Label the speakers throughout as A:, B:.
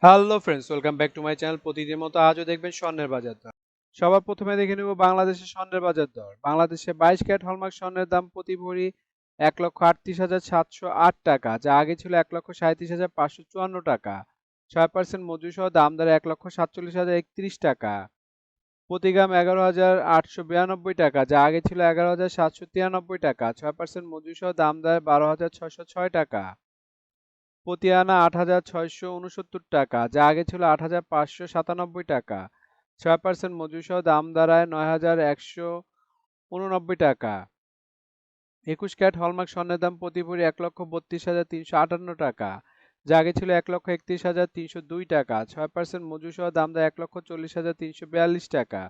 A: Hello friends, welcome back to my channel. প্রতিদিনের মতো আজও দেখবেন স্বর্ণের বাজার দর। সবার প্রথমে দেখে নেব বাংলাদেশের স্বর্ণের বাজার দর। বাংলাদেশে 22 ক্যারেট হলমার্ক স্বর্ণের দাম প্রতি ভরি 1,38,708 টাকা, যা আগে ছিল 1,37,554 টাকা। 6% মজুরি সহ দাম দরে 1,47,031 টাকা। প্রতি গ্রাম 11,892 টাকা, যা আগে ছিল 11,793 টাকা। 6% মজুরি সহ দাম দরে 12,606 টাকা। প্রতি আনা ৮,৬৬৯ টাকা, যা আগে ছিল ৮,৫৯৭ টাকা। ৬% মজুরি সহ দাম দাঁড়ায় ৯,১৮৯ টাকা। ২১ ক্যারেট হলমার্ক স্বর্ণের দাম প্রতি ভরি ১,৩২,৩৫৮ টাকা, যা আগে ছিল ১,৩১,৩০২ টাকা। ৬% মজুরি সহ দাম দেয় ১,৪০,৩৪২ টাকা।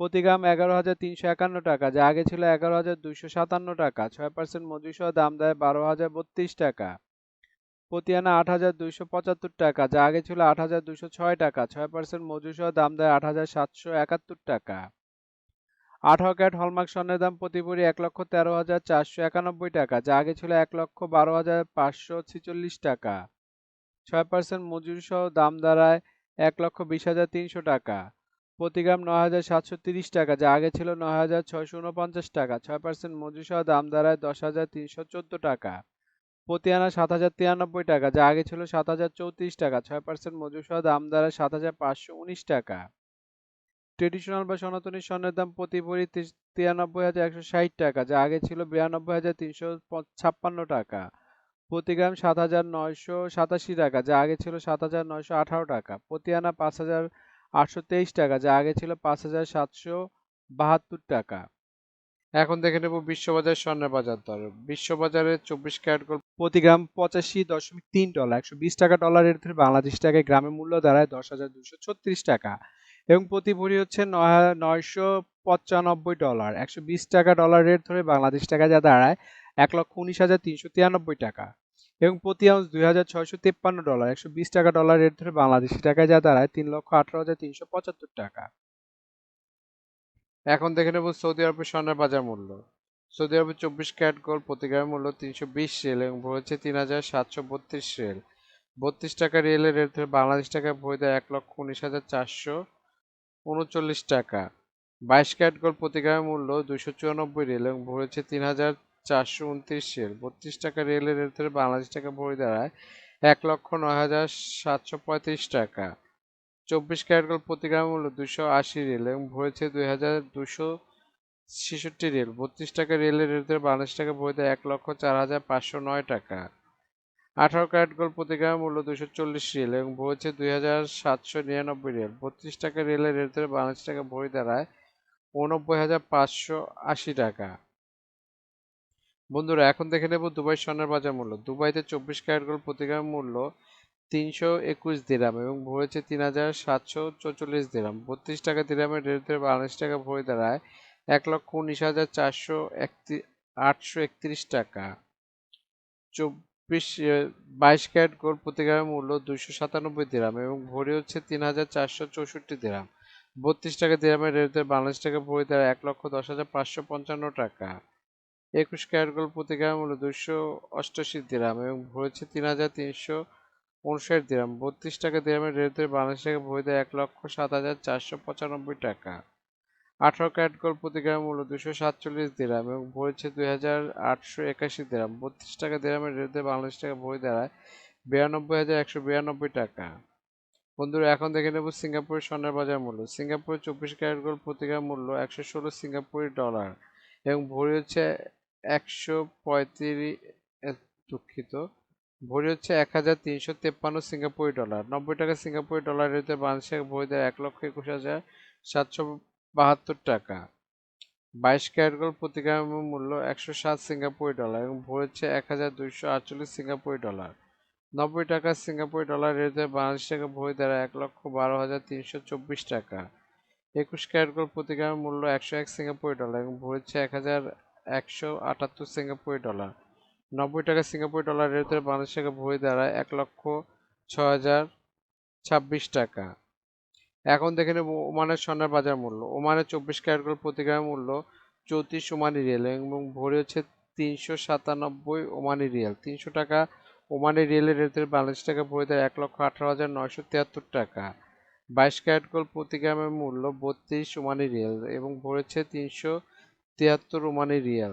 A: প্রতি গ্রাম ১১,৩৫১ টাকা, যা আগে ছিল ১১,২৫৭ টাকা। ৬% মজুরি সহ দাম দেয় ১২,০৩২ টাকা। প্রতি আনা ৮,২৭৫ টাকা, যা আগে ছিল ৮,২০৬ টাকা। ৬% মজুরি সহ দাম দেয় ৮,৭৭১ টাকা। ১৮ ক্যারেট হলমার্ক স্বর্ণের দাম প্রতি ভরি ১,১৩,৪৯১ টাকা, যা আগে ছিল ১,১২,৫৪৬ টাকা। ৬% মজুরি সহ দাম দাঁড়ায় ১,২০,৩০০ টাকা। প্রতি গ্রাম ৯,৭৩০ টাকা, যা আগে ছিল ৯,৬৪৯ টাকা। ৬% মজুরি সহ দাম দাঁড়ায় ১০,৩১৪ টাকা। প্রতি আনা ৭,০৯৩ টাকা, যা আগে ছিল ৭,০৩৪ টাকা। ৬% মজুরি সহ দাম দাঁড়ায় ৭,৫১৯ টাকা। ট্রেডিশনাল বা সনাতনী স্বর্ণের দাম প্রতি ভরি ৯৩,১৬০ টাকা, যা আগে ছিল ৯২,৩৫ছাপ্পান্ন টাকা। প্রতি গ্রাম ৭,৯৮৭ টাকা, যা আগে ছিল ৭,৯১৮ টাকা। প্রতি আনা ৫,৮২৩ টাকা, যা আগে ছিল ৫,৭৭২ টাকা। এখন দেখে নেব বিশ্ববাজার স্বর্ণের বাজার দর। বিশ্ববাজারে ২৪ ক্যারেট গোল্ড প্রতি গ্রাম ৮৫.৩ ডলার, ১২০ টাকা ডলার রেট ধরে বাংলাদেশ টাকায় গ্রামের মূল্য দাঁড়ায় ১০,২৩৬ টাকা, এবং প্রতি ভরি হচ্ছে ৯৯৫ ডলার, ১২০ টাকা ডলার রেট ধরে বাংলাদেশ টাকায় যা দাঁড়ায় ১,১৯,৩৯৩ টাকা, এবং প্রতি আউন্স ২,৬৫৩ ডলার, ১২০ টাকা ডলার রেট ধরে বাংলাদেশি টাকায় যা দাঁড়ায় ৩,১৮,৩৭৫ টাকা। এখন দেখে নেব সৌদি আরবের স্বর্ণের বাজার মূল্য। সৌদি আরবে ২৪ ক্যারেট গোল্ড প্রতি গ্রামের মূল্য ৩২০ রিয়াল এবং ভরি হচ্ছে ৩,৭৩২ রিয়াল। ৩২ টাকা রিয়েলের রেট ধরে বাংলাদেশ টাকায় ভরি দেয় ১,১৯,৪৩৯ টাকা। ২২ ক্যারেট গোল্ড প্রতি গ্রামের মূল্য ২৯৪ রিয়াল এবং ভরি হচ্ছে ৩,৪২৯ রিয়াল। ৩২ টাকা রিয়েলের রেট ধরে বাংলাদেশ টাকায় ভরি দাঁড়ায় ১,০৯,৭৩৫ টাকা। ২৪ ক্যারেট গোল্ড প্রতি গ্রামের মূল্য ২৮০ রিয়াল এবং ভরেছে ২,২৬৬ রিয়াল। ৩২ টাকা রিয়েলের রেট ধরে বাংলাদেশ টাকা ভরিতে ১,০৪,৫০৯ টাকা। ১৮ ক্যারেট গোল্ড প্রতি গ্রামের মূল্য ২৪০ রিয়াল এবং ভরেছে ২,৭৯৯ রিয়াল। ৩২ টাকা রিয়েলের রেট ধরে বাংলাদেশ টাকা ভরি দাঁড়ায় ৮৯,৫৮০ টাকা। বন্ধুরা, এখন দেখে নেব দুবাই স্বর্ণের বাজার মূল্য। দুবাইতে ২৪ ক্যারেট গোল্ড প্রতি গ্রামের মূল্য ৩২১ দিরহাম এবং ভরেছে ৩,৭৪৪ দিরহাম। ৩২ টাকা দিরহামের রেট ধরে বাংলাদেশ টাকা ভরি দাঁড়ায় ১,১৯,৮৩১ টাকা। ২২ ক্যারেট গোল্ড প্রতি গ্রামের মূল্য ২৯৭ দিরহাম এবং ভরি হচ্ছে ৩,৪৬৪ দিরহাম। ৩২ টাকা দিরহামের রেট ধরে বাংলাদেশ টাকা ভরি দাঁড়ায় ১,১০,৫৫৫ টাকা। ২১ ক্যারেট গোল্ড প্রতি গ্রামের মূল্য ২৮৮ দিরহাম এবং ভরেছে ৩,৩৫৯ দিরহাম। ৩২ টাকা দিরহামের রেট ধরে বাংলাদেশ টাকা ভরি দেয় ১,০৭,৪৯৫ টাকা। ১৮ ক্যারেট গোল্ড প্রতি গ্রামের মূল্য ২৪৭ দিরহাম এবং ভরেছে ২,৮৮১ দিরহাম। ৩২ টাকা দিরহামের রেট ধরে বাংলাদেশ টাকা ভরি দাঁড়ায় ৯২,১৯২ টাকা। বন্ধুরা, এখন দেখে নেব সিঙ্গাপুরের স্বর্ণের বাজার মূল্য। সিঙ্গাপুরের ২৪ ক্যারেট গোল্ড প্রতি গ্রাম মূল্য ১১৬ সিঙ্গাপুরি ডলার এবং ভরি হচ্ছে ১,৩৫৩ সিঙ্গাপুরি ডলার। ৯০ টাকা সিঙ্গাপুরি ডলার রেটে বাংলাদেশ টাকা ভরি দেয় ১,২১,৭৭২ টাকা। ২২ ক্যারেট গোল্ড প্রতি গ্রামের মূল্য ১০৭ সিঙ্গাপুরি ডলার এবং ভরি হচ্ছে ১,২৪৮ সিঙ্গাপুরি ডলার। ৯০ টাকা সিঙ্গাপুরি ডলার রেটে বাংলাদেশ টাকা ভরি দাঁড়ায় ১,১২,৩২৪ টাকা। ২১ ক্যারেট গোল্ড প্রতি গ্রামের মূল্য ১০১ সিঙ্গাপুরি ডলার এবং ভরি হচ্ছে ১,১৭৮ সিঙ্গাপুরি ডলার। ৯০ টাকা সিঙ্গাপুরি ডলার রেট ধরে বাংলাদেশ টাকা ভরি দাঁড়ায় ১,০৬,০২৬ টাকা। এখন দেখে নেব ওমানের স্বর্ণের বাজার মূল্য। ওমানের ২৪ ক্যারেট গোল্ড প্রতি গ্রামের মূল্য ৩৪ ওমানি রিয়াল এবং ভরি হচ্ছে ৩৯৭ ওমানি রিয়াল। ৩০০ টাকা ওমানি রিয়েলের রেট ধরে বাংলাদেশ টাকা পরিবর্তে 1,18,973 টাকা। 22 ক্যারেট গোল্ড প্রতি গ্রামের মূল্য 32 ওমানি রিয়াল এবং ভরেছে 373 ওমানি রিয়াল।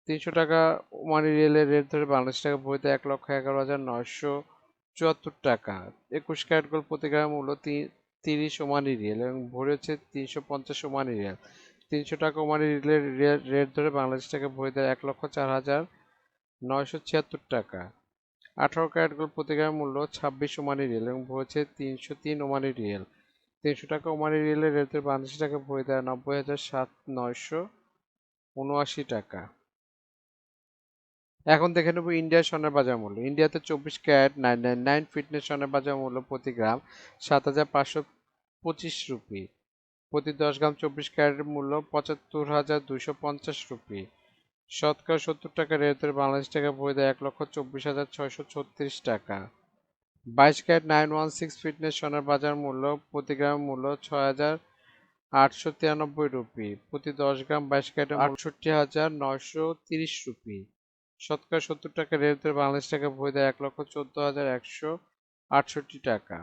A: 300 টাকা ওমানি রিয়ালের রেট ধরে বাংলাদেশ টাকা পরিবর্তে 1,11,974 টাকা। 21 ক্যারেট গোল্ড প্রতি গ্রামের মূল্য 30 ওমানি রিয়াল এবং ভরেছে 350 ওমানি রিয়াল। 300 টাকা ওমানি রিয়ালের রেট ধরে বাংলাদেশ টাকা পরিবর্তে 1,04,976 টাকা। 18 ক্যারেট গোল্ড প্রতি গ্রামের মূল্য 26 ওমানি রিয়াল এবং ভরেছে 303 ওমানি রিয়াল। 300 টাকা ওমানি রিয়ালের রেট ধরে বাংলাদেশ টাকা পরিবর্তে 90,979 টাকা। এখন দেখে নেব ইন্ডিয়ার স্বর্ণের বাজার মূল্য। ইন্ডিয়াতে 24 ক্যারেট 999 ফিটনেস স্বর্ণের বাজার মূল্য প্রতি গ্রাম 7,525 রুপি। প্রতি 10 গ্রাম 24 ক্যারেটের মূল্য 75,250 রুপি। শতকরা 70 টাকা রেট ধরে বাংলাদেশ টাকা পরিবর্তে 1,24,636 টাকা। 22 ক্যারেট 916 ফিটনেস সোনার বাজার মূল্য প্রতি গ্রামের মূল্য 6,893 রুপি। প্রতি 10 গ্রাম 22 ক্যারেট 68,930 রুপি। শতকরা 70 টাকা রেট ধরে বাংলাদেশ টাকা পরিবর্তে 1,14,168 টাকা।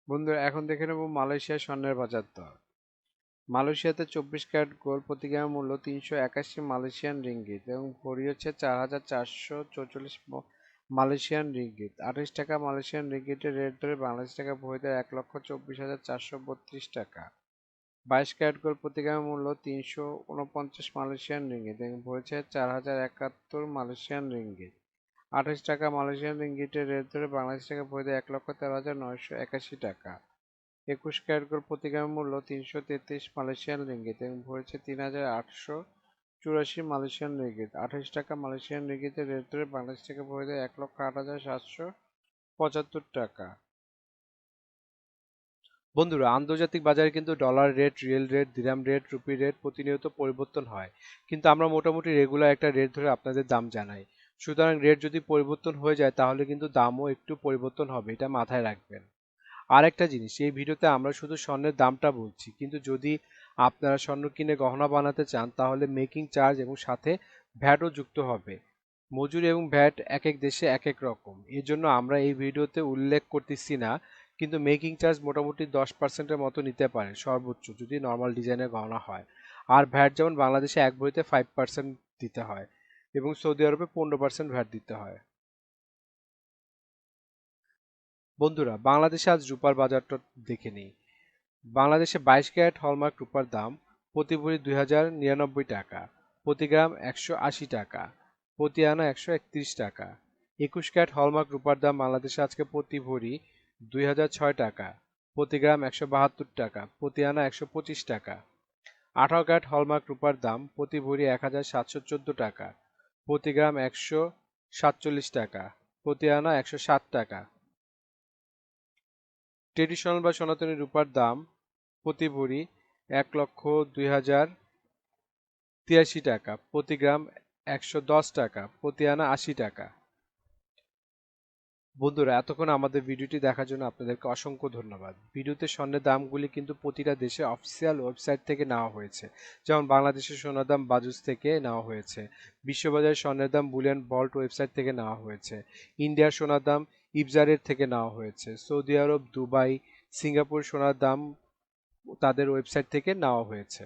A: বন্ধুরা এখন দেখে নেব মালয়েশিয়ার স্বর্ণের বাজার দর। মালয়েশিয়াতে 24 ক্যারেট গোল্ড প্রতি গ্রামের মূল্য 381 মালয়েশিয়ান রিঙ্গিত এবং ভরি হচ্ছে 4,444 মালয়েশিয়ান রিঙ্গিত। 28 টাকা মালয়েশিয়ান রিঙ্গিতের রেট ধরে বাংলাদেশ টাকা ভরিতে 1,24,432 টাকা। 22 ক্যারেট গোল্ড প্রতি গ্রামের মূল্য 349 মালয়েশিয়ান রিঙ্গিত এবং ভরেছে 4,071 মালয়েশিয়ান রিঙ্গিত। 28 টাকা মালয়েশিয়ান রিঙ্গিতের রেট ধরে বাংলাদেশ টাকা ভরিতে 1,13,981 টাকা। 21 ক্যারেট গোল্ড প্রতি গ্রামের মূল্য 333 মালয়েশিয়ান রিঙ্গিত এবং ভরেছে 3,884 মালয়েশিয়ান রিঙ্গিত। 28 টাকা মালয়েশিয়ান রিঙ্গিতের রেট ধরে বাংলাদেশ টাকা ভরিতে 1,08,775 টাকা। বন্ধুরা আন্তর্জাতিক বাজারে কিন্তু ডলার রেট, রিয়েল রেট, দিরহাম রেট, রুপি রেট প্রতিনিয়ত পরিবর্তন হয়, কিন্তু আমরা মোটামুটি রেগুলার একটা রেট ধরে আপনাদের দাম জানাই। সুতরাং রেট যদি পরিবর্তন হয়ে যায় তাহলে কিন্তু দামও একটু পরিবর্তন হবে, এটা মাথায় রাখবেন। আরেকটা জিনিস, এই ভিডিওতে আমরা শুধু স্বর্ণের দামটা বলছি, কিন্তু যদি আপনারা স্বর্ণ কিনে গহনা বানাতে চান তাহলে মেকিং চার্জ এবং সাথে ভ্যাটও যুক্ত হবে। মজুরি এবং ভ্যাট এক এক দেশে এক এক রকম, এর জন্য আমরা এই ভিডিওতে উল্লেখ করতেছি না, কিন্তু মেকিং চার্জ মোটামুটি 10%-এর মতো নিতে পারে সর্বোচ্চ যদি নর্মাল ডিজাইনের গহনা হয়। আর ভ্যাট যেমন বাংলাদেশে এক ভরিতে 5% দিতে হয় এবং সৌদি আরবে 15% ভ্যাট দিতে হয়। বন্ধুরা বাংলাদেশে আজ রূপার বাজারটা দেখে নিই। বাংলাদেশে 22 ক্যারেট হলমার্ক রূপার দাম প্রতি ভরি 2,099 টাকা, প্রতি গ্রাম 180 টাকা, প্রতি আনা 131 টাকা। 21 ক্যারেট হলমার্ক রূপার দাম বাংলাদেশে আজকে প্রতি ভরি 2,006 টাকা, প্রতি গ্রাম 172 টাকা, প্রতি আনা 125 টাকা। 18 ক্যারেট হলমার্ক রূপার দাম প্রতি ভরি 1,714 টাকা, প্রতি গ্রাম 147 টাকা, প্রতি আনা 160 টাকা। ট্রেডিশনাল বা সনাতনী রূপার দাম প্রতি ভরি 1,02,083 টাকা, প্রতি গ্রাম 110 টাকা, প্রতি আনা 80 টাকা। বন্ধুরা এতক্ষণ আমাদের ভিডিওটি দেখার জন্য আপনাদেরকে অসংখ্য ধন্যবাদ। ভিডিওতে স্বর্ণের দামগুলি কিন্তু প্রতিটা দেশে অফিসিয়াল ওয়েবসাইট থেকে নেওয়া হয়েছে, যেমন বাংলাদেশের সোনার দাম বাজুস থেকে নেওয়া হয়েছে, বিশ্ববাজার স্বর্ণের দাম বুলিয়ান ভল্ট ওয়েবসাইট থেকে নেওয়া হয়েছে, ইন্ডিয়ার সোনার দাম ইবজারের থেকে নেওয়া হয়েছে, সৌদি আরব, দুবাই, সিঙ্গাপুর সোনার দাম তাদের ওয়েবসাইট থেকে নেওয়া হয়েছে।